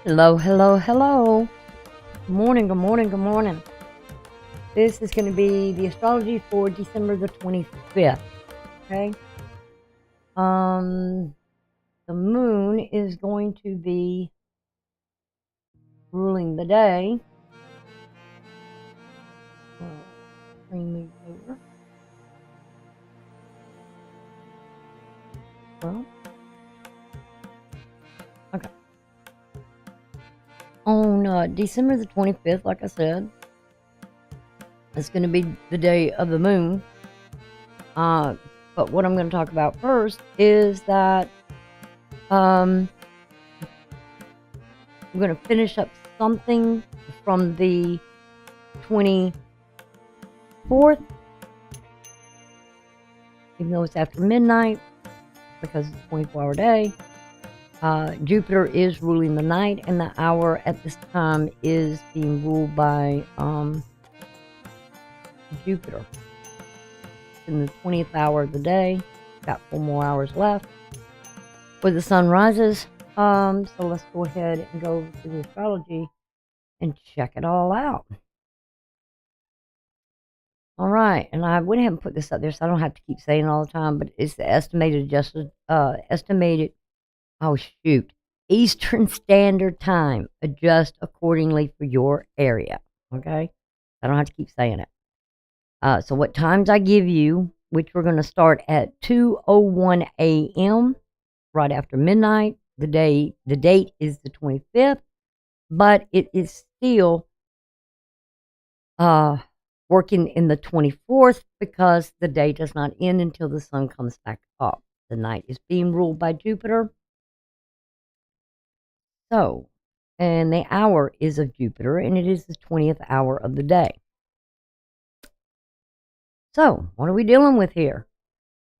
Hello, hello, hello. Good morning, good morning, good morning. This is going to be the astrology for December the 25th. Okay. The moon is going to be ruling the day. Bring me over. Well, okay. On December the 25th, like I said, it's going to be the day of the moon. But what I'm going to talk about first is that I'm going to finish up something from the 24th, even though it's after midnight, because it's a 24-hour day. Jupiter is ruling the night, and the hour at this time is being ruled by Jupiter. In the 20th hour of the day, got 4 more hours left before the sun rises. So let's go ahead and go to the astrology and check it all out. All right, and I went ahead and put this up there so I don't have to keep saying it all the time, but it's the estimated Eastern Standard Time. Adjust accordingly for your area, okay? I don't have to keep saying it. So what times I give you, which we're going to start at 2:01 a.m., right after midnight. The date is the 25th, but it is still working in the 24th because the day does not end until the sun comes back up. The night is being ruled by Jupiter. So, and the hour is of Jupiter, and it is the 20th hour of the day. So, what are we dealing with here?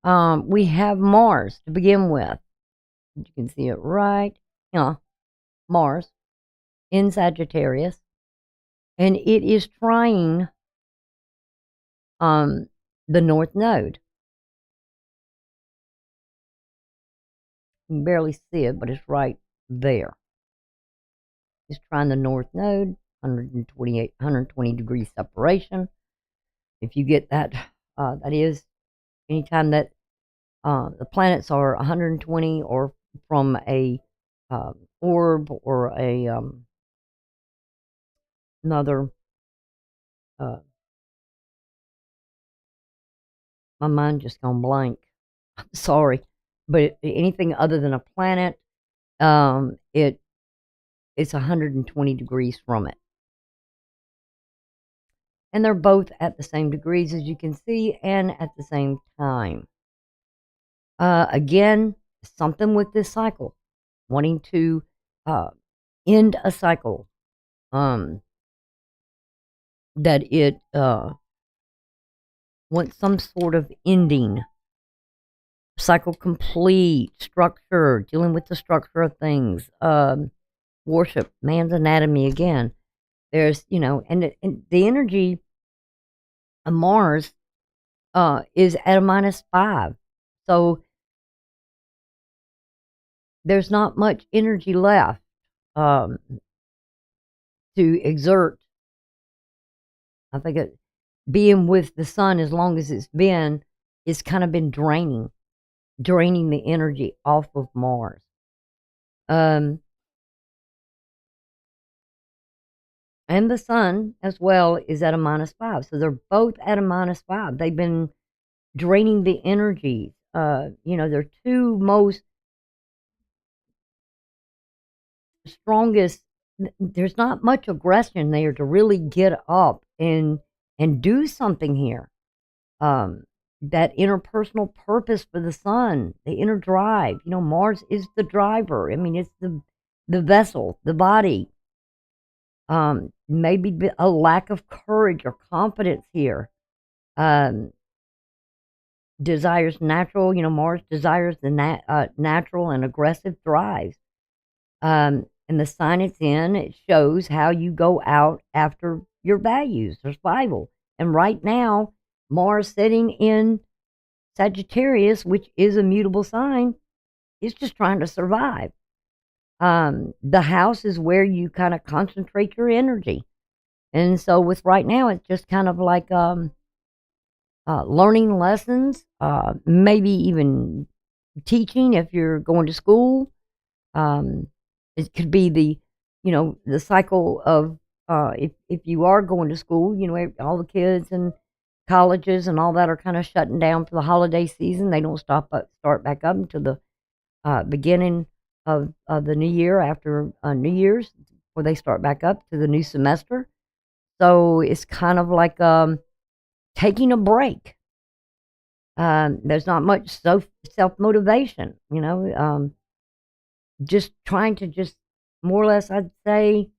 We have Mars to begin with. You can see it right here. Mars in Sagittarius, and it is trying the North Node. You can barely see it, but it's right there. It's trying the North Node, 120 degree separation. If you get that, that is anytime that the planets are 120 or from a orb or a another. My mind just gone blank. I'm sorry, but anything other than a planet, it's 120 degrees from it. And they're both at the same degrees, as you can see, and at the same time. Again, something with this cycle, wanting to end a cycle, that it wants some sort of ending, cycle complete, structure, dealing with the structure of things, worship, man's anatomy again. There's, and the energy of Mars is at a -5. So there's not much energy left to exert. I think being with the sun as long as it's kind of been draining the energy off of Mars. And the sun as well is at a -5. So they're both at a -5. They've been draining the energy. They're two most strongest. There's not much aggression there to really get up and do something here. That interpersonal purpose for the sun, the inner drive. Mars is the driver. I mean, it's the vessel, the body. Maybe a lack of courage or confidence here. Desires natural. Mars desires the natural and aggressive drives. And the sign it's in, it shows how you go out after your values, survival. And right now, Mars sitting in Sagittarius, which is a mutable sign, is just trying to survive. The house is where you kind of concentrate your energy. And so with right now, it's just kind of like learning lessons, maybe even teaching if you're going to school. Um, it could be the cycle of if you are going to school, all the kids and colleges and all that are kind of shutting down for the holiday season. They don't start back up until the beginning of the new year after New Year's, where they start back up to the new semester. So it's kind of like taking a break. There's not much self motivation, just trying to just more or less, I'd say,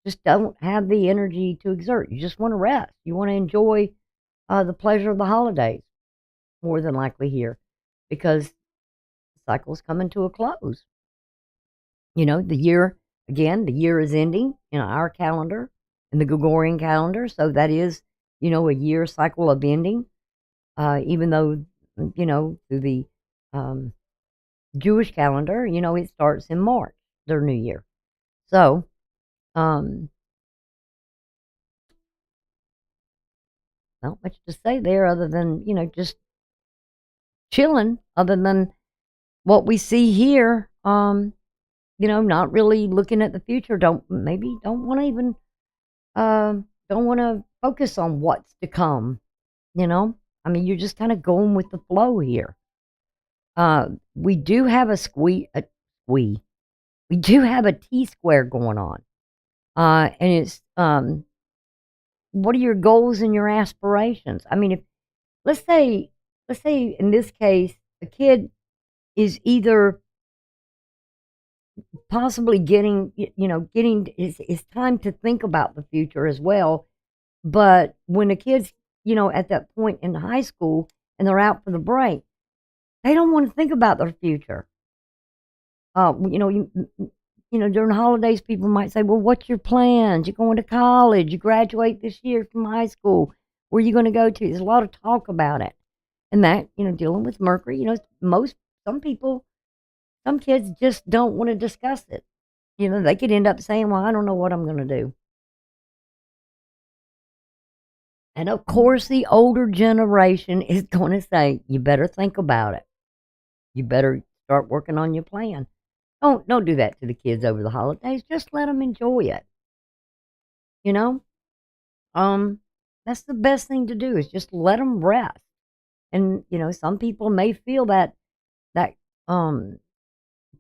just don't have the energy to exert. You just want to rest. You want to enjoy the pleasure of the holidays, more than likely here, because the cycle's coming to a close. The year is ending in our calendar, in the Gregorian calendar. So that is, a year cycle of ending, even though, through the um, Jewish calendar, it starts in March, their new year. So, um, not much to say there other than, just chilling, other than what we see here. Not really looking at the future. Don't want to even, don't want to focus on what's to come, you know? I mean, you're just kind of going with the flow here. We do have we do have a T square going on. And it's, what are your goals and your aspirations? I mean, if let's say, in this case, a kid is either possibly it's time to think about the future as well. But when the kids, at that point in high school and they're out for the break, they don't want to think about their future. During holidays, people might say, "Well, what's your plans? You're going to college. You graduate this year from high school. Where are you going to go to?" There's a lot of talk about it, and that dealing with Mercury. Some people, some kids just don't want to discuss it. They could end up saying, "Well, I don't know what I'm going to do." And of course, the older generation is going to say, "You better think about it. You better start working on your plan." Don't do that to the kids over the holidays. Just let them enjoy it. You know, that's the best thing to do is just let them rest. And some people may feel that um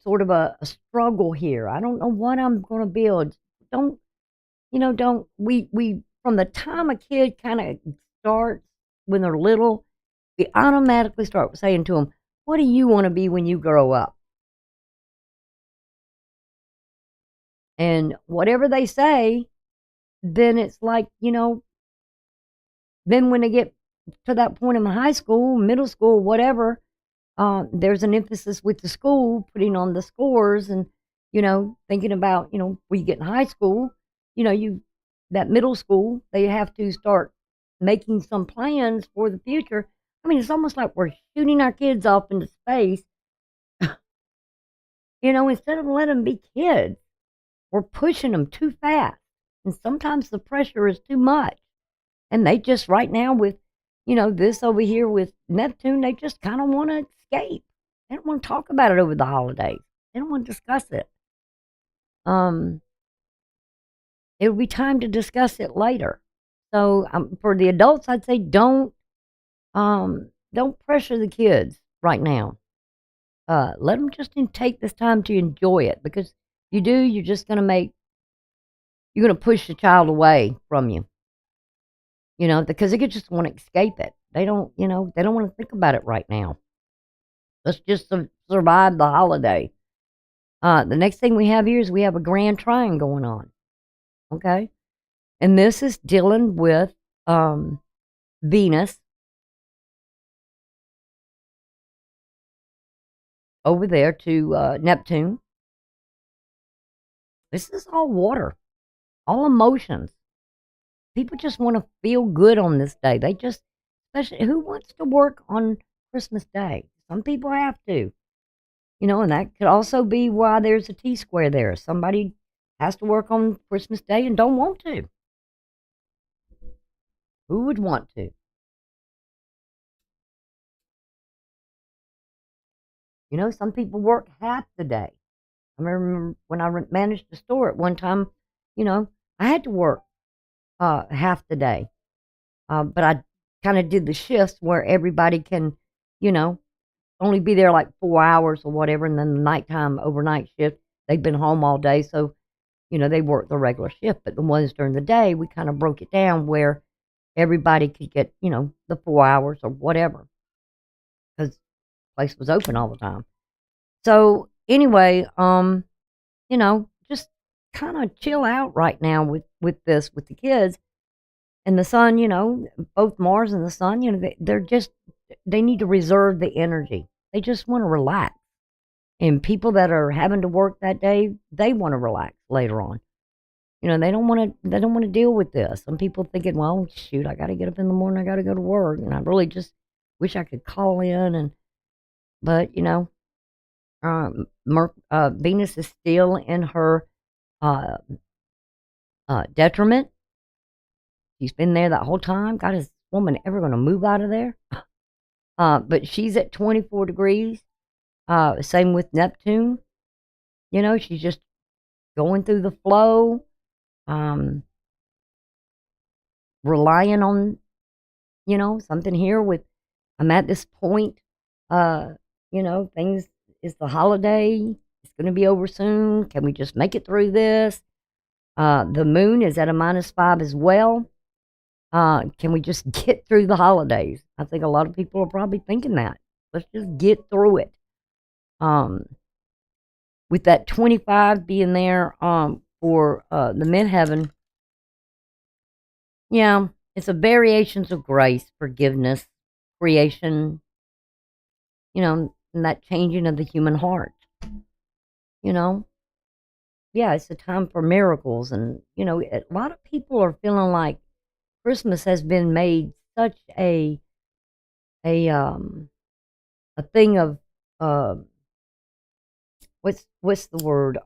sort of a struggle here. I don't know what I'm going to build. Don't don't we from the time a kid kind of starts when they're little, we automatically start saying to them, "What do you want to be when you grow up?" And whatever they say, then it's like, then when they get to that point in high school, middle school, whatever, there's an emphasis with the school putting on the scores and, thinking about, when you get in high school, that middle school, they have to start making some plans for the future. I mean, it's almost like we're shooting our kids off into space, instead of letting them be kids. We're pushing them too fast. And sometimes the pressure is too much. And they just, right now, with, this over here with Neptune, they just kind of want to escape. They don't want to talk about it over the holidays. They don't want to discuss it. It will be time to discuss it later. So for the adults, I'd say don't pressure the kids right now. Let them just take this time to enjoy it, because you do, you're just going to push the child away from you. Because they just want to escape it. They don't want to think about it right now. Let's just survive the holiday. The next thing we have here is we have a grand trine going on. Okay. And this is dealing with Venus over there to Neptune. This is all water, all emotions. People just want to feel good on this day. They just, especially, who wants to work on Christmas Day? Some people have to. And that could also be why there's a T-square there. Somebody has to work on Christmas Day and don't want to. Who would want to? Some people work half the day. I remember when I managed the store at one time, I had to work half the day. But I kind of did the shifts where everybody can, you know, only be there like 4 hours or whatever, and then the nighttime overnight shift, they've been home all day, so they work the regular shift. But the ones during the day, we kind of broke it down where everybody could get, the 4 hours or whatever, because the place was open all the time. So anyway, just kind of chill out right now with this with the kids and the sun. Both Mars and the sun. They need to reserve the energy. They just want to relax. And people that are having to work that day, they want to relax later on. They don't want to deal with this. Some people thinking, well, shoot, I got to get up in the morning, I got to go to work, and I really just wish I could call in. But Venus is still in her uh, detriment. She's been there that whole time. God, is this woman ever going to move out of there? But she's at 24 degrees. Same with Neptune. She's just going through the flow, relying on, something here with, I'm at this point, things, is the holiday, it's going to be over soon. Can we just make it through this? The moon is at a -5 as well. Can we just get through the holidays? I think a lot of people are probably thinking that. Let's just get through it. With that 25 being there for the midheaven, yeah, it's a variations of grace, forgiveness, creation, and that changing of the human heart. Yeah, it's a time for miracles, and a lot of people are feeling like Christmas has been made such a thing of what's the word,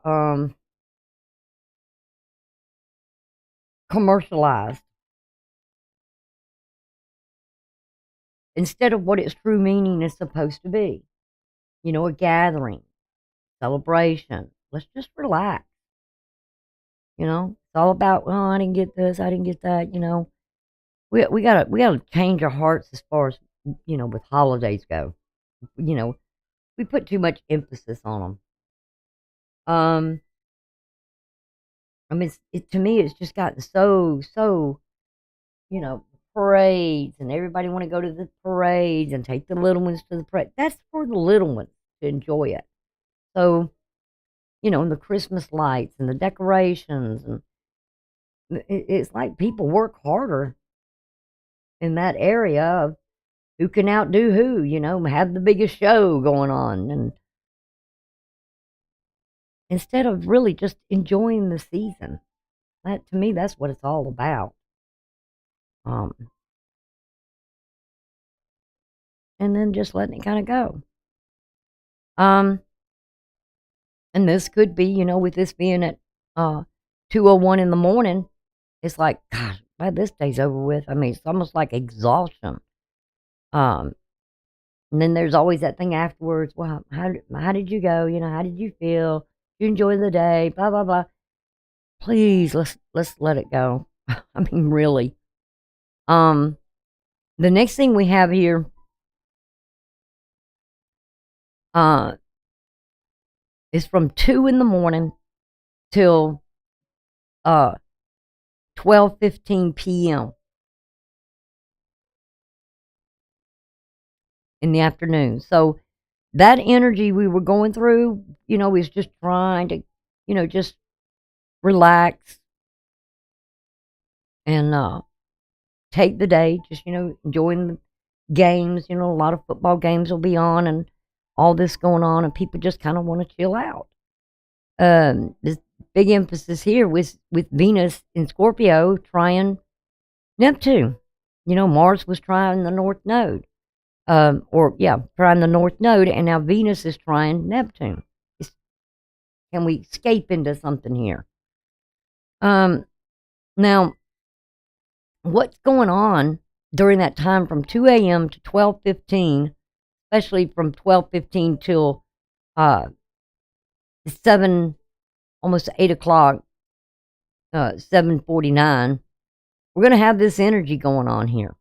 commercialized, instead of what its true meaning is supposed to be. A gathering, celebration. Let's just relax. It's all about, oh, I didn't get this, I didn't get that. We gotta change our hearts as far as with holidays go. We put too much emphasis on them. I mean, to me, it's just gotten so, parades, and everybody want to go to the parades and take the little ones to the parade. That's for the little ones to enjoy it. So, and the Christmas lights and the decorations, and it's like people work harder in that area of who can outdo who, have the biggest show going on, and instead of really just enjoying the season. That, to me, that's what it's all about. Um, and then just letting it kind of go. And this could be, with this being at 2:01 in the morning, it's like, gosh, glad this day's over with. I mean, it's almost like exhaustion. Um, and then there's always that thing afterwards. Well, how did you go? How did you feel? Did you enjoy the day? Blah blah blah. Please, let's let it go. I mean, really. The next thing we have here, is from 2 in the morning till 12:15 p.m. in the afternoon. So that energy we were going through, is just trying to, just relax and take the day, just, enjoying the games. A lot of football games will be on and all this going on, and people just kind of want to chill out. This big emphasis here with Venus in Scorpio trying Neptune. Mars was trying the North Node. trying the North Node, and now Venus is trying Neptune. Can we escape into something here? Now, what's going on during that time from 2 a.m. to 12:15, especially from 12:15 till 7, almost 8 o'clock, 7:49, we're going to have this energy going on here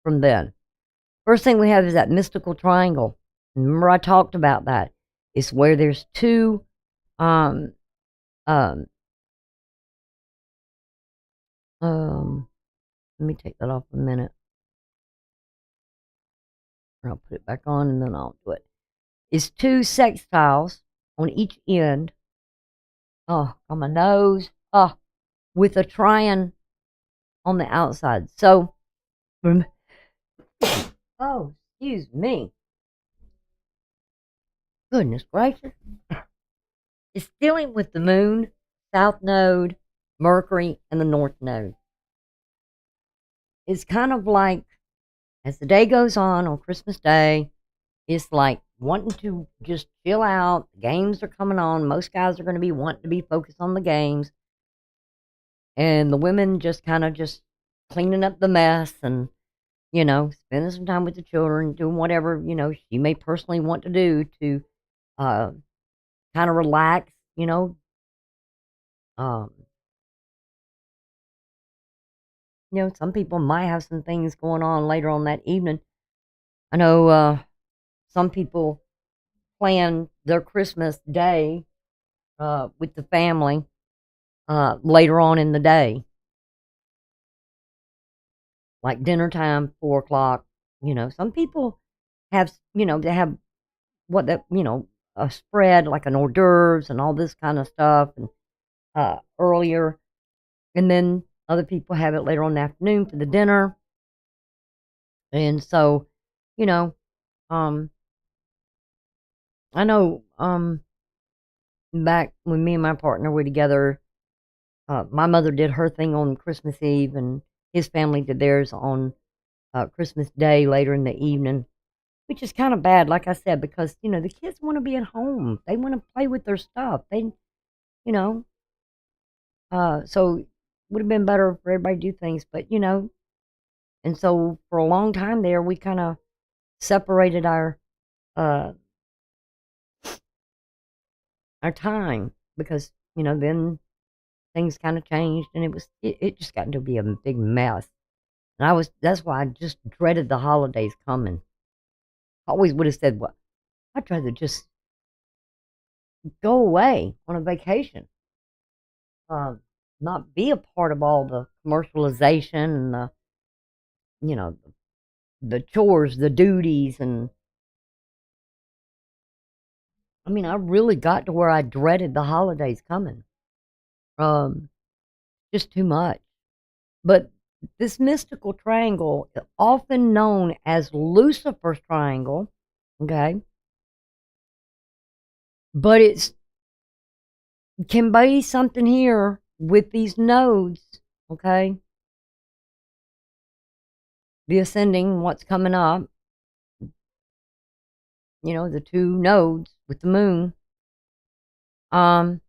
from then. First thing we have is that mystical triangle. Remember I talked about that. It's where there's two, let me take that off a minute. I'll put it back on and then I'll do it. It's two sextiles on each end. Oh, on my nose. Oh, with a trine on the outside. So, oh, excuse me. Goodness gracious. It's dealing with the moon, south node, Mercury, and the north node. It's kind of like, as the day goes on Christmas Day, it's like wanting to just chill out. The games are coming on. Most guys are going to be wanting to be focused on the games. And the women just kind of just cleaning up the mess and, spending some time with the children, doing whatever, she may personally want to do to kind of relax, some people might have some things going on later on that evening. I know some people plan their Christmas day with the family later on in the day, like dinner time, 4 o'clock. Some people have, they have a spread like an hors d'oeuvres and all this kind of stuff, and earlier, and then other people have it later on in the afternoon for the dinner. And so, I know back when me and my partner were together, my mother did her thing on Christmas Eve, and his family did theirs on Christmas Day later in the evening, which is kind of bad, like I said, because, the kids want to be at home. They want to play with their stuff. So it would have been better for everybody to do things, but, and so for a long time there, we kind of separated our time because, then things kind of changed, and it just got to be a big mess. And that's why I just dreaded the holidays coming. I always would have said, well, I'd rather just go away on a vacation. Not be a part of all the commercialization and the chores, the duties, and I mean, I really got to where I dreaded the holidays coming. Just too much. But this mystical triangle, often known as Lucifer's triangle, okay, but can be something here with these nodes, okay, the ascending, what's coming up, the two nodes with the moon, and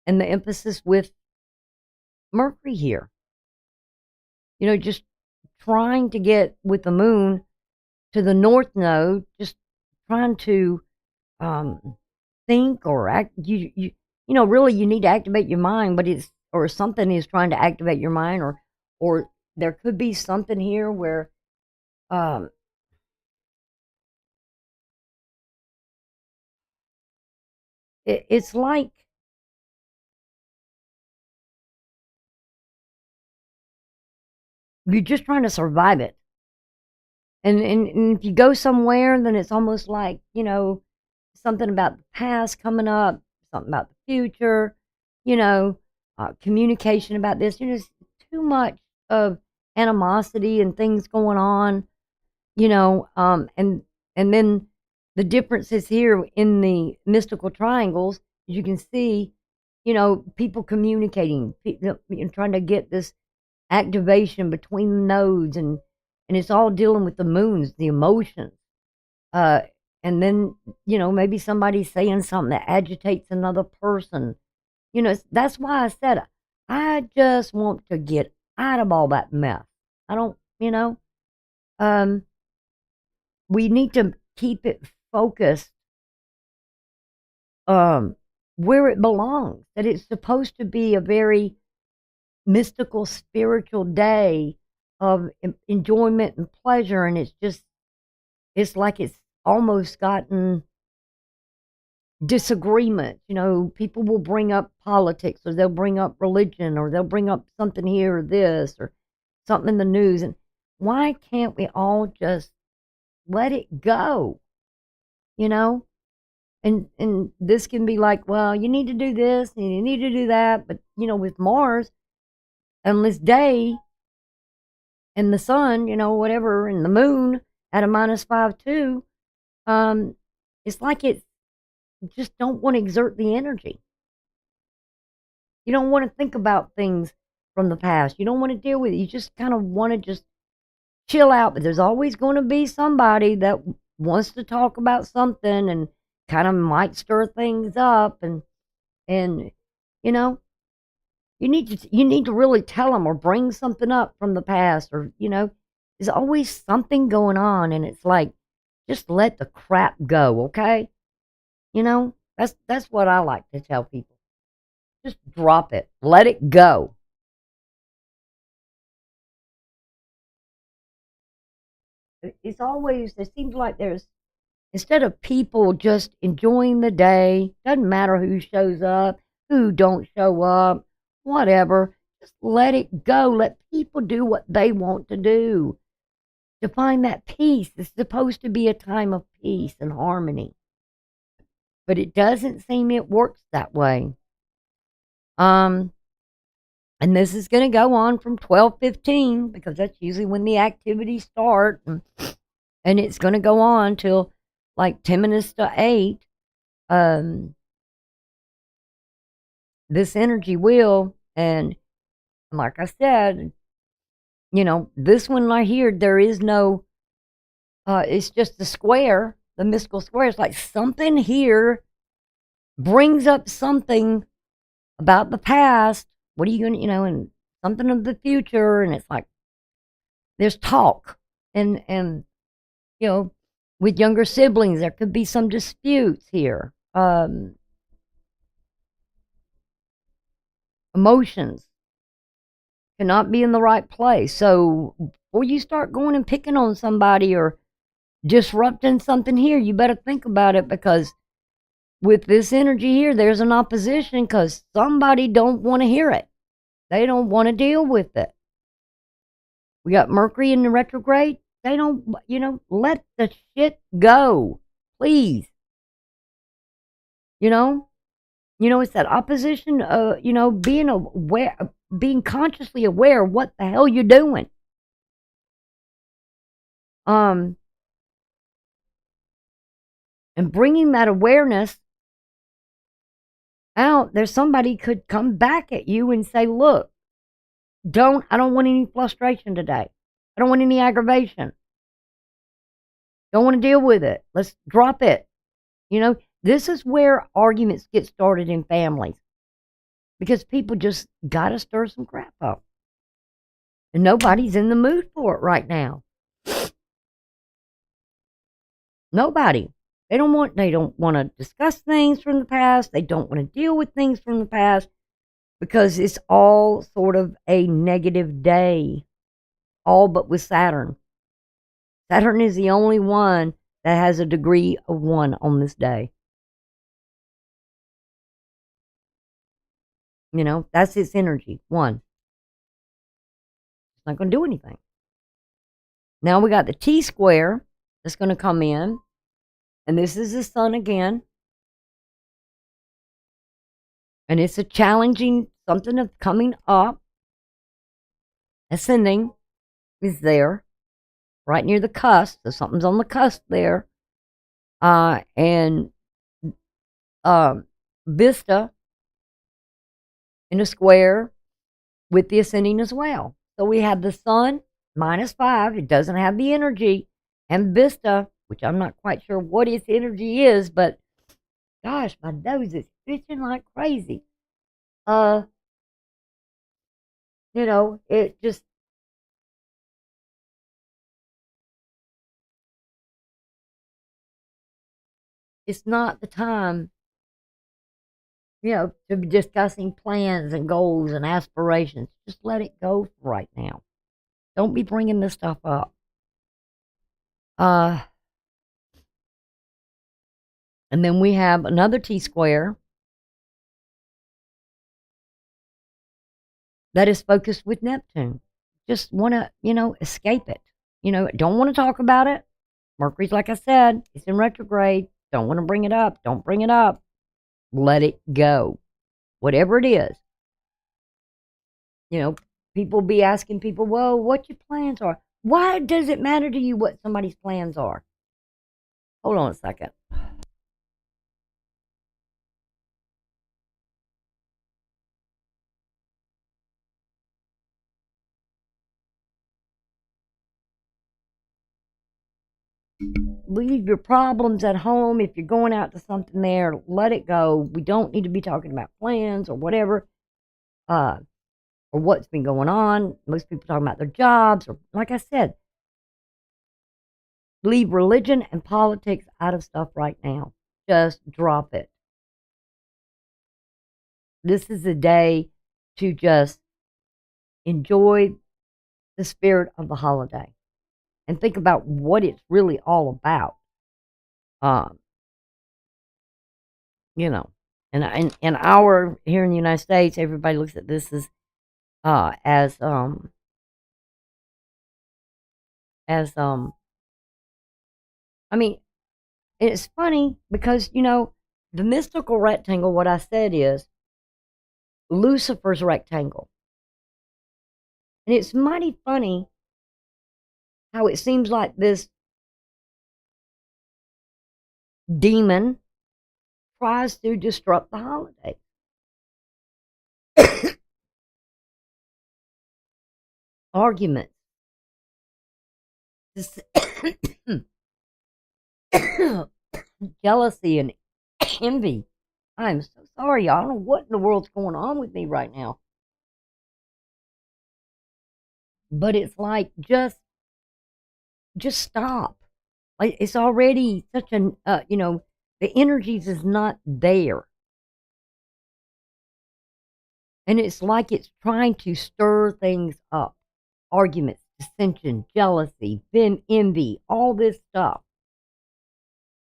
the emphasis with Mercury here, just trying to get with the moon to the north node, just trying to think or act. Really, you need to activate your mind, but or something is trying to activate your mind, or there could be something here where it's like you're just trying to survive it. And if you go somewhere, then it's almost like, something about the past coming up, something about the future, communication about this. There's too much of animosity and things going on, and then the differences here in the mystical triangles, as you can see, people communicating, trying to get this activation between the nodes and And it's all dealing with the moons, the emotions. And then, maybe somebody's saying something that agitates another person. That's why I said it. I just want to get out of all that mess. I don't, we need to keep it focused where it belongs. That it's supposed to be a very mystical, spiritual day of enjoyment and pleasure, and it's like it's almost gotten disagreement. People will bring up politics, or they'll bring up religion, or they'll bring up something here or this or something in the news. And why can't we all just let it go? And this can be like, well, you need to do this and you need to do that. But, with Mars and this day and the sun, whatever, and the moon at a -5.2, it's like you just don't want to exert the energy. You don't want to think about things from the past. You don't want to deal with it. You just kind of want to just chill out. But there's always going to be somebody that wants to talk about something and kind of might stir things up. And you need to really tell them or bring something up from the past, or there's always something going on, and it's like, just let the crap go, okay? That's what I like to tell people. Just drop it, let it go. It's always, it seems like instead of people just enjoying the day, doesn't matter who shows up, who don't show up, whatever, just let it go. Let people do what they want to do. To find that peace. It's supposed to be a time of peace and harmony. But it doesn't seem it works that way. And this is going to go on from 12:15, because that's usually when the activities start. And it's going to go on till like 10 minutes to 8. This energy will, and like I said, this one right here, there is no, it's just the square, the mystical square. It's like something here brings up something about the past. What are you going to, and something of the future. And it's like, there's talk. And with younger siblings, there could be some disputes here. Emotions cannot be in the right place. So before you start going and picking on somebody or disrupting something here, you better think about it, because with this energy here, there's an opposition, because somebody don't want to hear it. They don't want to deal with it. We got Mercury in the retrograde. They don't, let the shit go, please. It's that opposition, being aware, being consciously aware of what the hell you're doing. And bringing that awareness out. There's somebody could come back at you and say, look, I don't want any frustration today. I don't want any aggravation. Don't want to deal with it. Let's drop it. This is where arguments get started in families, because people just got to stir some crap up. And nobody's in the mood for it right now. Nobody. They don't want to discuss things from the past. They don't want to deal with things from the past, because it's all sort of a negative day, all but with Saturn. Saturn is the only one that has a degree of 1 on this day. That's its energy, 1. It's not going to do anything. Now we got the T-square that's going to come in, and this is the sun again. And it's a challenging, something of coming up. Ascending is there, right near the cusp. So something's on the cusp there. And Vista in a square with the ascending as well. So we have the sun -5. It doesn't have the energy. And Vista, which I'm not quite sure what its energy is, but gosh, my nose is itching like crazy. It just, it's not the time, to be discussing plans and goals and aspirations. Just let it go right now. Don't be bringing this stuff up. And then we have another T-square that is focused with Neptune. Just want to, escape it. Don't want to talk about it. Mercury's, like I said, it's in retrograde. Don't want to bring it up. Don't bring it up. Let it go. Whatever it is. People be asking people, well, what your plans are. Why does it matter to you what somebody's plans are? Hold on a second. Leave your problems at home. If you're going out to something there, let it go. We don't need to be talking about plans or whatever, or what's been going on. Most people talking about their jobs, or like I said, leave religion and politics out of stuff right now. Just drop it. This is a day to just enjoy the spirit of the holiday and think about what it's really all about. Um, and our here in the United States, everybody looks at this as I mean, it's funny because the mystical rectangle. What I said is Lucifer's rectangle, and it's mighty funny how it seems like this demon tries to disrupt the holiday. Arguments, jealousy, and envy. I'm so sorry. I don't know what in the world's going on with me right now. But it's like just stop. Like, it's already such an the energies is not there. And it's like it's trying to stir things up. Arguments, dissension, jealousy, envy, all this stuff.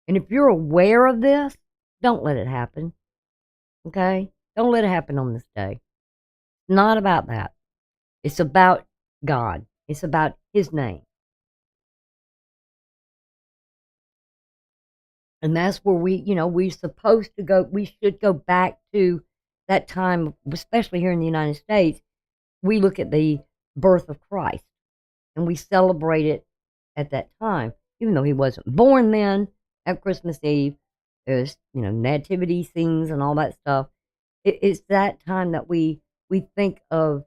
And if you're aware of this, don't let it happen. Okay? Don't let it happen on this day. It's not about that. It's about God. It's about His name. And that's where we're supposed to go. We should go back to that time, especially here in the United States. We look at the birth of Christ and we celebrate it at that time, even though He wasn't born then. At Christmas Eve, there's nativity scenes and all that stuff. It's that time that we think of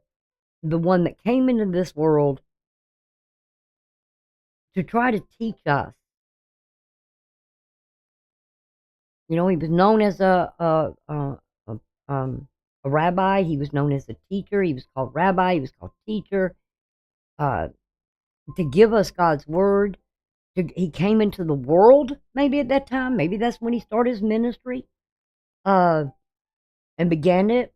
the one that came into this world to try to teach us. He was known as a rabbi. He was known as a teacher. He was called rabbi. He was called teacher. To give us God's word. He came into the world maybe at that time. Maybe that's when he started his ministry and began it.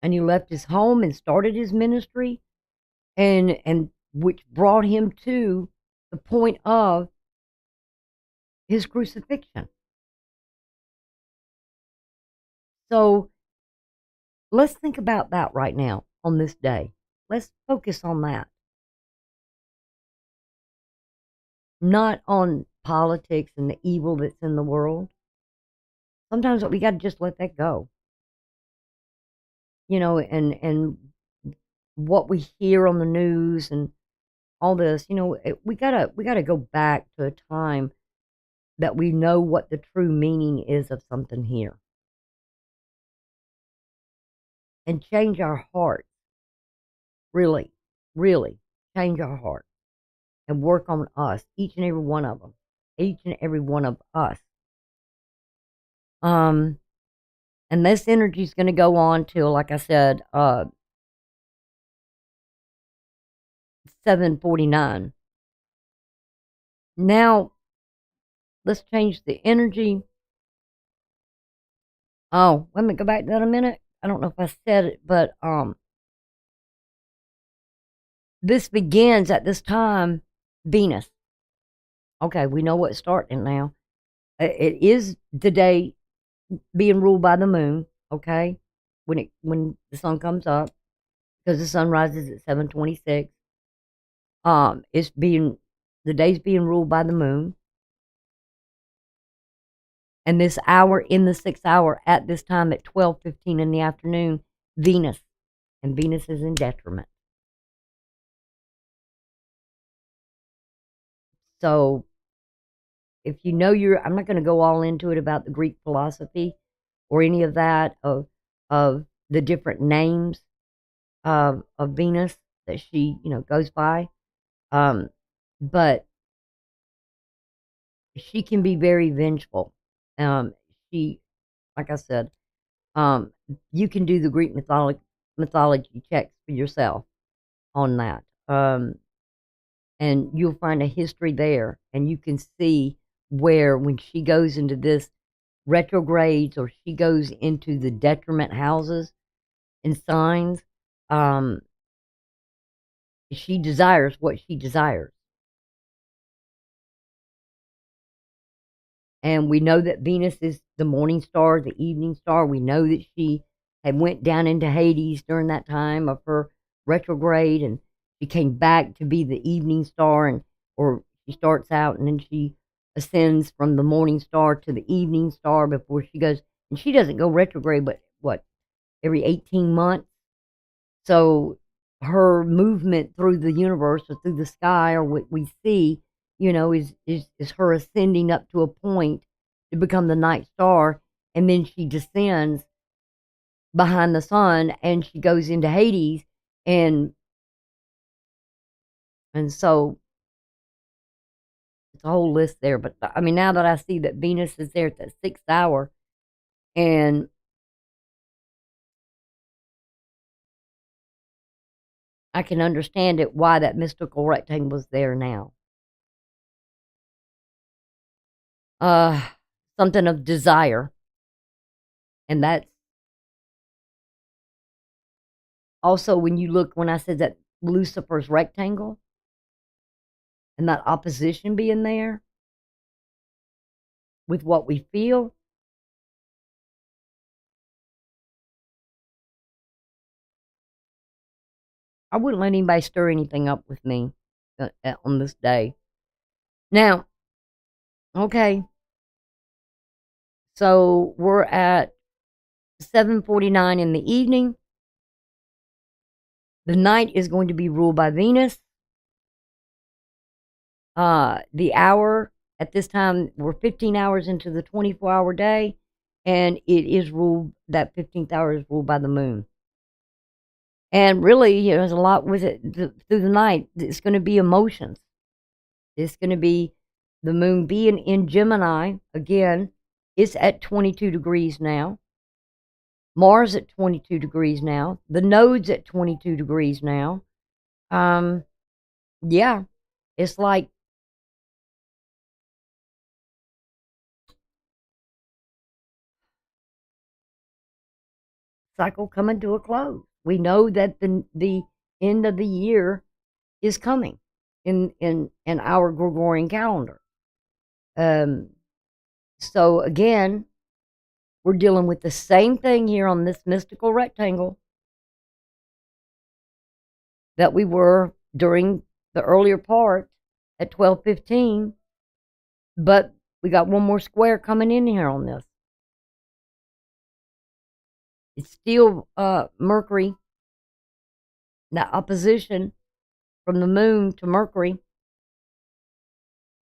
And he left his home and started his ministry, and which brought him to the point of his crucifixion. So let's think about that right now on this day. Let's focus on that. Not on politics and the evil that's in the world. Sometimes we got to just let that go. And what we hear on the news and all this, we gotta go back to a time that we know what the true meaning is of something here. And change our hearts, really. really change our heart and work on us, each and every one of them, each and every one of us. And this energy is going to go on till, like I said, 7:49. Now, let's change the energy. Oh, let me go back to that a minute. I don't know if I said it, but this begins at this time, Venus. Okay, we know what's starting now. It is today being ruled by the moon. Okay, when the sun comes up, because the sun rises at 7:26. It's being the day's being ruled by the moon, and this hour in the 6th hour at this time at 12:15 in the afternoon, Venus, and Venus is in detriment. So if you know I'm not going to go all into it about the Greek philosophy or any of that of the different names of Venus that she goes by, but she can be very vengeful. She, like I said, you can do the Greek mythology checks for yourself on that, and you'll find a history there, and you can see where when she goes into this retrogrades or she goes into the detriment houses and signs, she desires what she desires. And we know that Venus is the morning star, the evening star. We know that she had went down into Hades during that time of her retrograde, and she came back to be the evening star, or she starts out and then she ascends from the morning star to the evening star before she goes. And she doesn't go retrograde, but what, every 18 months? So her movement through the universe or through the sky or what we see, is her ascending up to a point to become the night star, and then she descends behind the sun and she goes into Hades, and so it's a whole list there. But I mean, now that I see that Venus is there at the 6th hour, and I can understand it why that mystical rectangle is there now. Something of desire, and that's also when you look, when I said that Lucifer's rectangle and that opposition being there with what we feel. I wouldn't let anybody stir anything up with me on this day. Now, okay, so we're at 7:49 in the evening. The night is going to be ruled by Venus. The hour at this time, we're 15 hours into the 24-hour day, and it is ruled, that 15th hour is ruled by the moon. And really, there's a lot with it through the night. It's going to be emotions. It's going to be the moon being in Gemini. Again, it's at 22 degrees now. Mars at 22 degrees now. The nodes at 22 degrees now. Yeah, it's like cycle coming to a close. We know that the end of the year is coming in our Gregorian calendar. So again, we're dealing with the same thing here on this mystical rectangle that we were during the earlier part at 12:15, but we got one more square coming in here on this. It's still Mercury, that opposition from the moon to Mercury,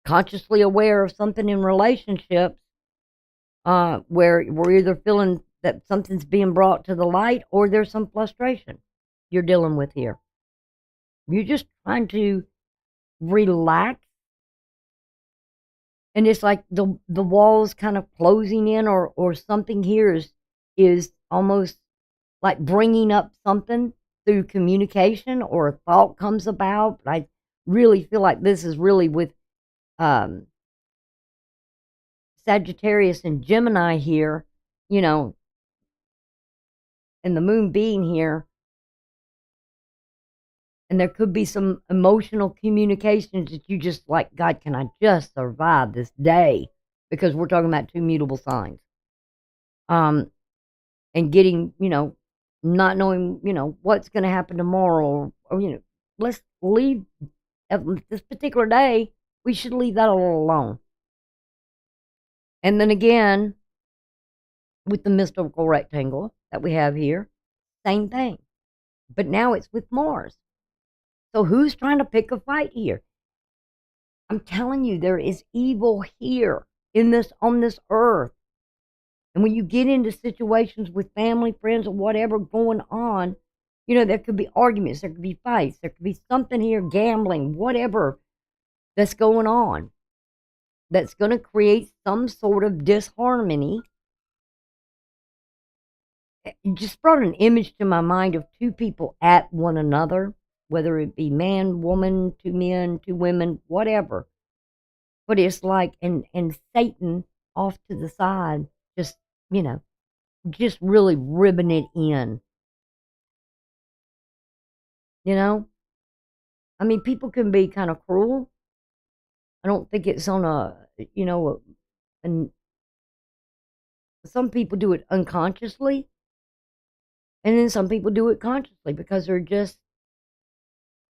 consciously aware of something in relationships, where we're either feeling that something's being brought to the light or there's some frustration you're dealing with here. You're just trying to relax, and it's like the walls kind of closing in, or something here is almost like bringing up something through communication, or a thought comes about. But I really feel like this is really with um, Sagittarius and Gemini here, you know, and the moon being here. And there could be some emotional communications that you just like, God, can I just survive this day? Because we're talking about two mutable signs. And getting, not knowing, what's going to happen tomorrow, or, let's leave this particular day. We should leave that all alone. And then again, with the mystical rectangle that we have here, same thing. But now it's with Mars. So who's trying to pick a fight here? I'm telling you, there is evil here on this earth. And when you get into situations with family, friends, or whatever going on, there could be arguments, there could be fights, there could be something here, gambling, whatever that's going on, that's going to create some sort of disharmony. It just brought an image to my mind of two people at one another, whether it be man, woman, two men, two women, whatever. But it's like, and Satan off to the side, just, just really ribbing it in. I mean, people can be kind of cruel. I don't think it's on and some people do it unconsciously, and then some people do it consciously because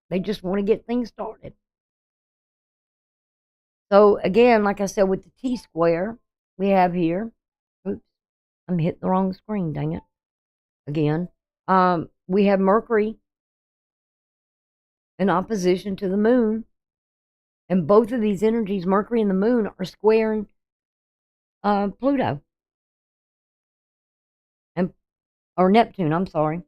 they just want to get things started. So again, like I said, with the T-square we have here, oops, I'm hitting the wrong screen, dang it, again. We have Mercury in opposition to the moon, and both of these energies, Mercury and the moon, are squaring Pluto. Or Neptune, I'm sorry.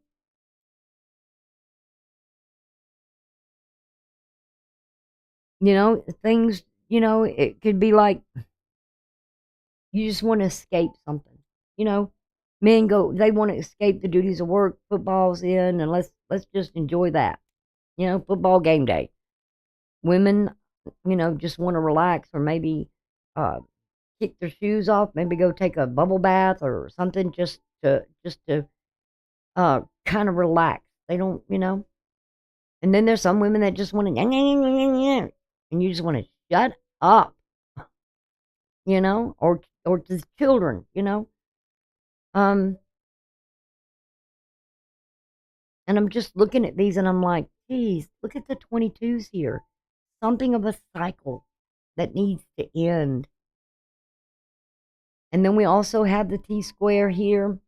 Things, it could be like you just want to escape something. Men they want to escape the duties of work, football's in, and let's just enjoy that. Football game day. Women, just want to relax, or maybe kick their shoes off, maybe go take a bubble bath or something, just to kind of relax. They don't, And then there's some women that just want to, and you just want to shut up, or to children, and I'm just looking at these and I'm like, geez, look at the 22s here. Something of a cycle that needs to end. And then we also have the T-square here.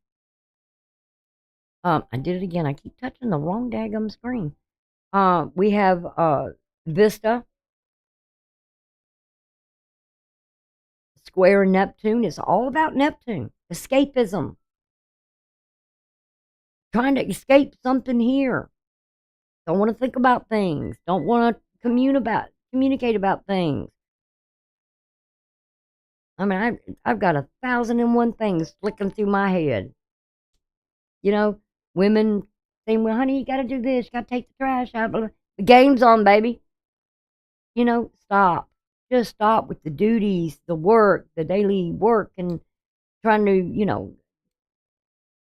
I did it again. I keep touching the wrong daggum screen. We have Vista square Neptune. It's all about Neptune. Escapism. Trying to escape something here. Don't want to think about things. Don't want to communicate about things. I mean, I've got 1,001 things flicking through my head. Women saying, well, honey, you got to do this. You got to take the trash out. The game's on, baby. Stop. Just stop with the duties, the work, the daily work, and trying to,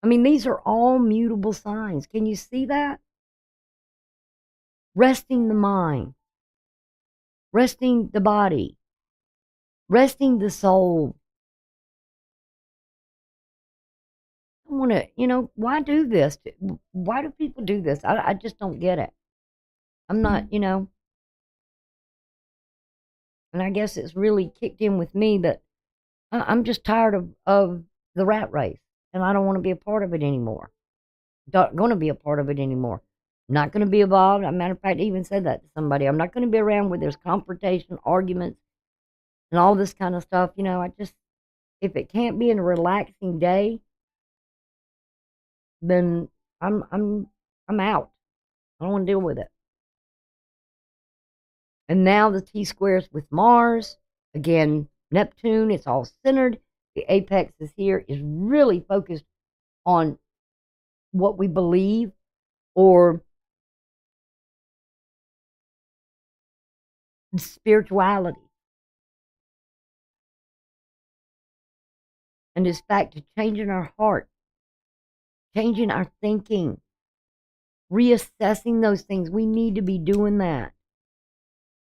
I mean, these are all mutable signs. Can you see that? Resting the mind, resting the body, resting the soul. I want to, why do this? Why do people do this? I just don't get it. I'm not, and I guess it's really kicked in with me that I'm just tired of the rat race, and I don't want to be a part of it anymore. Not going to be a part of it anymore. Not going to be involved. As a matter of fact, I even said that to somebody. I'm not going to be around where there's confrontation, arguments, and all this kind of stuff. If it can't be in a relaxing day, then I'm out. I don't want to deal with it. And now the T-squares with Mars, again, Neptune, it's all centered. The apex is here, is really focused on what we believe or spirituality. And it's back to changing our heart, changing our thinking, reassessing those things. We need to be doing that.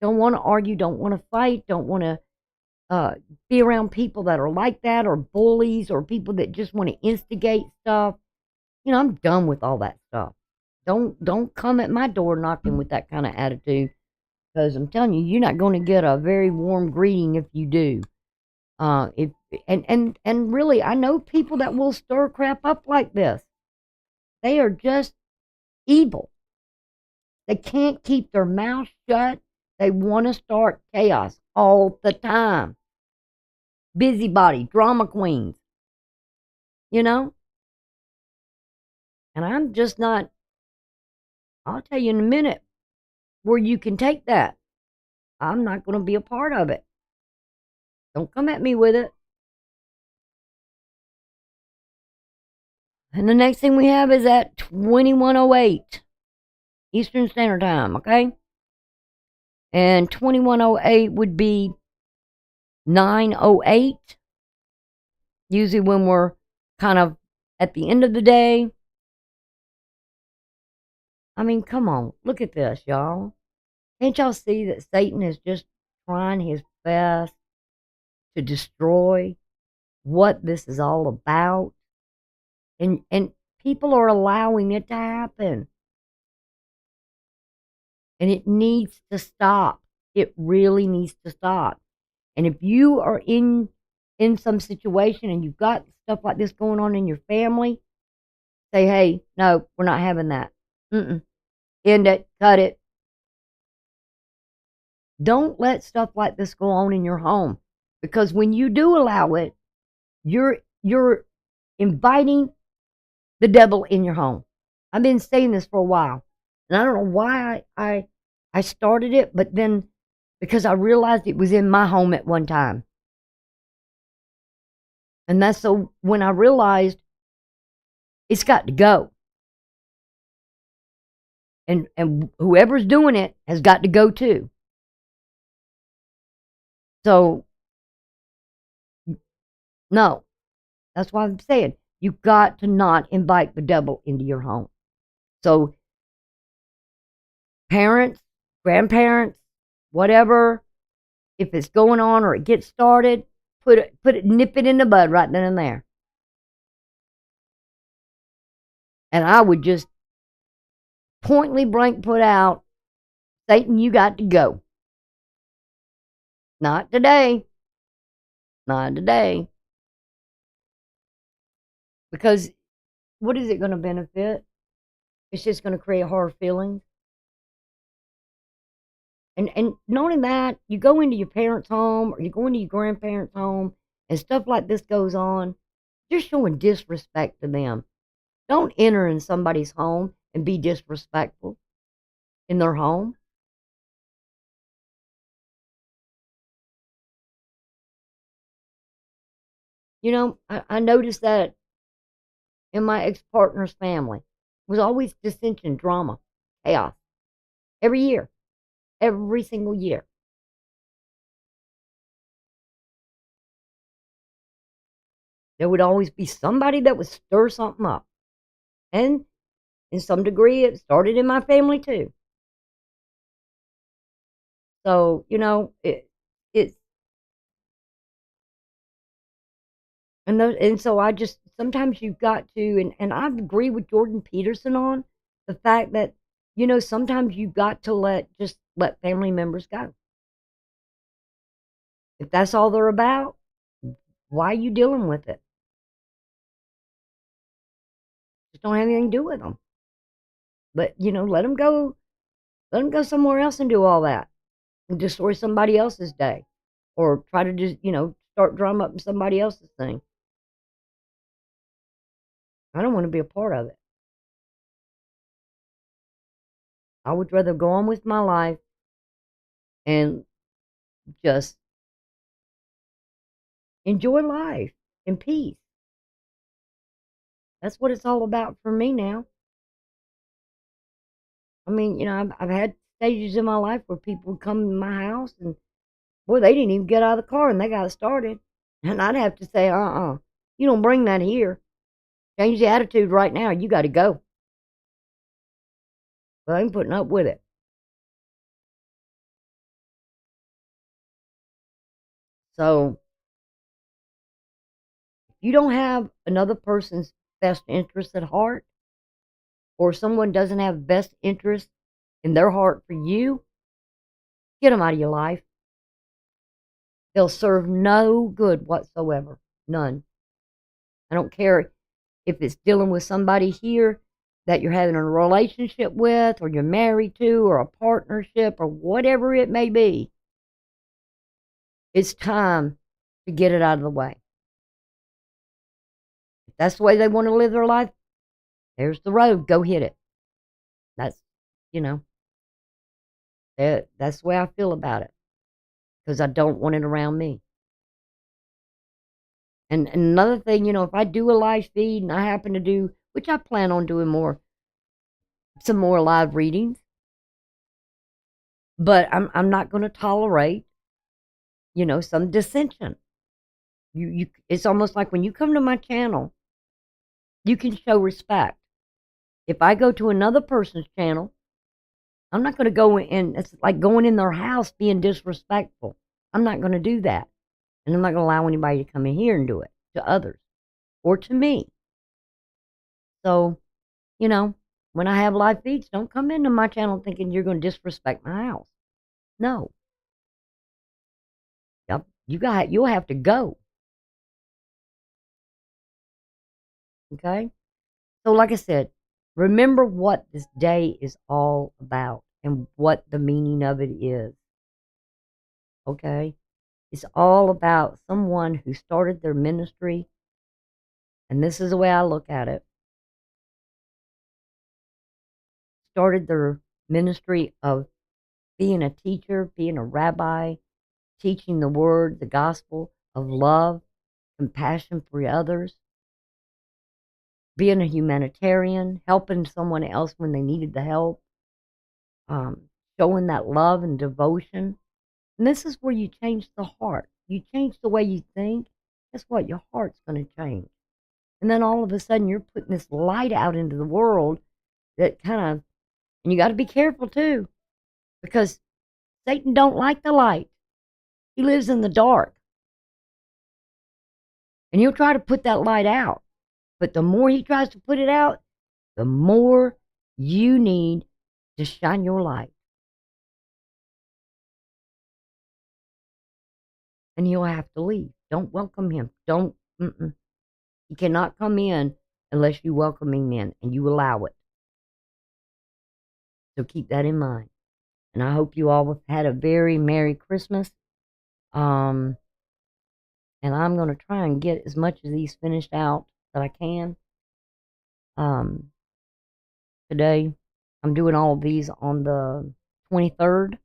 Don't want to argue, don't want to fight, don't want to be around people that are like that, or bullies, or people that just want to instigate stuff. You know, I'm done with all that stuff. Don't come at my door knocking with that kind of attitude, because I'm telling you, you're not going to get a very warm greeting if you do. If and really, I know people that will stir crap up like this. They are just evil. They can't keep their mouth shut. They want to start chaos all the time. Busybody, drama queens, you know? And I'm just not, I'll tell you in a minute where you can take that. I'm not going to be a part of it. Don't come at me with it. And the next thing we have is at 21:08 Eastern Standard Time, okay? And 21:08 would be 9:08. Usually when we're kind of at the end of the day. I mean, come on, look at this, y'all. Can't y'all see that Satan is just trying his best to destroy what this is all about? And people are allowing it to happen. And it needs to stop. It really needs to stop. And if you are in some situation and you've got stuff like this going on in your family, say, hey, no, we're not having that. End it, cut it. Don't let stuff like this go on in your home, because when you do allow it, you're inviting the devil in your home. I've been saying this for a while, and I don't know why I started it, but then because I realized it was in my home at one time. And that's so when I realized it's got to go. And whoever's doing it has got to go too. So, no. That's why I'm saying you've got to not invite the devil into your home. So, parents, grandparents, whatever, if it's going on or it gets started, nip it in the bud right then and there. And I would just pointly blank put out, Satan, you got to go. Not today. Not today. Because what is it going to benefit? It's just going to create hard feelings. And not only that, you go into your parents' home or you go into your grandparents' home and stuff like this goes on, you're showing disrespect to them. Don't enter in somebody's home and be disrespectful in their home. You know, I noticed that in my ex-partner's family. It was always dissension, drama, chaos. Every year. Every single year. There would always be somebody that would stir something up. And in some degree, it started in my family too. So, you know, it's and so I just sometimes you've got to and I agree with Jordan Peterson on the fact that, you know, sometimes you've got to let family members go. If that's all they're about, why are you dealing with it? Just don't have anything to do with them. But, you know, let them go somewhere else and do all that and destroy somebody else's day or try to just, you know, start drama up in somebody else's thing. I don't want to be a part of it. I would rather go on with my life and just enjoy life in peace. That's what it's all about for me now. I mean, I've had stages in my life where people would come to my house and, boy, they didn't even get out of the car and they got started. And I'd have to say, you don't bring that here. Change the attitude right now. You got to go. But I ain't putting up with it. So, if you don't have another person's best interest at heart, or someone doesn't have best interest in their heart for you, get them out of your life. They'll serve no good whatsoever. None. I don't care if it's dealing with somebody here that you're having a relationship with, or you're married to, or a partnership, or whatever it may be. It's time to get it out of the way. If that's the way they want to live their life, there's the road. Go hit it. That's, that's the way I feel about it. Because I don't want it around me. And another thing, if I do a live feed and I happen to do, which I plan on doing some more live readings, but I'm not going to tolerate, some dissension. It's almost like when you come to my channel, you can show respect. If I go to another person's channel, I'm not going to go in. It's like going in their house being disrespectful. I'm not going to do that. And I'm not going to allow anybody to come in here and do it to others or to me. So, when I have live feeds, don't come into my channel thinking you're going to disrespect my house. No. Yep, you'll have to go. Okay? So, like I said, remember what this day is all about and what the meaning of it is. Okay? It's all about someone who started their ministry, and this is the way I look at it. Started their ministry of being a teacher, being a rabbi, teaching the word, the gospel of love, compassion for others, being a humanitarian, helping someone else when they needed the help, showing that love and devotion. And this is where you change the heart. You change the way you think. Guess what? Your heart's going to change. And then all of a sudden, you're putting this light out into the world that and you got to be careful too, because Satan don't like the light. He lives in the dark. And he'll try to put that light out. But the more he tries to put it out, the more you need to shine your light. And he'll have to leave. Don't welcome him. He cannot come in unless you welcome him in and you allow it. So keep that in mind. And I hope you all have had a very Merry Christmas. And I'm going to try and get as much of these finished out that I can. Today, I'm doing all of these on the 23rd,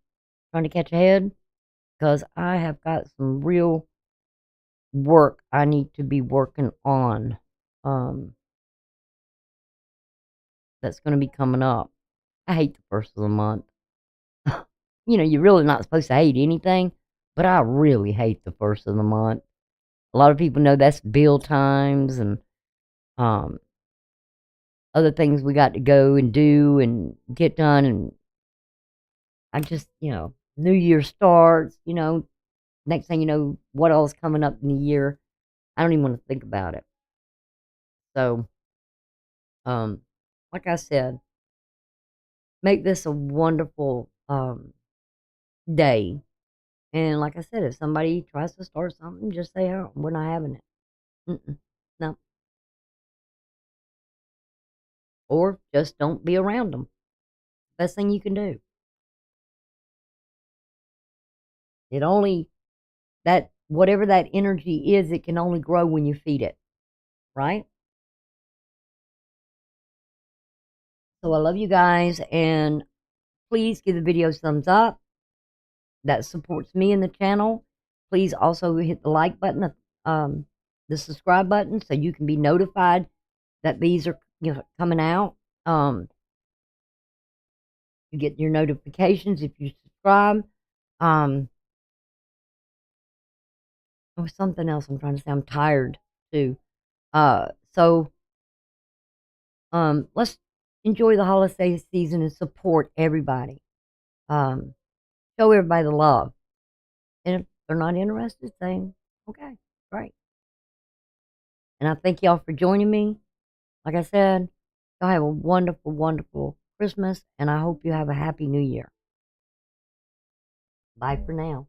trying to catch ahead, because I have got some real work I need to be working on. That's going to be coming up. I hate the first of the month. You're really not supposed to hate anything, but I really hate the first of the month. A lot of people know that's bill times and other things we got to go and do and get done. And I just, New Year starts, next thing you know, what all is coming up in the year. I don't even want to think about it. So, like I said, make this a wonderful day. And like I said, if somebody tries to start something, just say, "Oh, we're not having it." No. Or just don't be around them. Best thing you can do. Whatever that energy is, it can only grow when you feed it. Right? So I love you guys, and please give the video a thumbs up. that supports me in the channel. Please also hit the like button, the subscribe button, so you can be notified that these are coming out. You get your notifications if you subscribe. Oh, something else I'm trying to say. I'm tired too. So let's enjoy the holiday season and support everybody. Show everybody the love. And if they're not interested, saying, okay, great. And I thank y'all for joining me. Like I said, y'all have a wonderful, wonderful Christmas, and I hope you have a happy new year. Bye for now.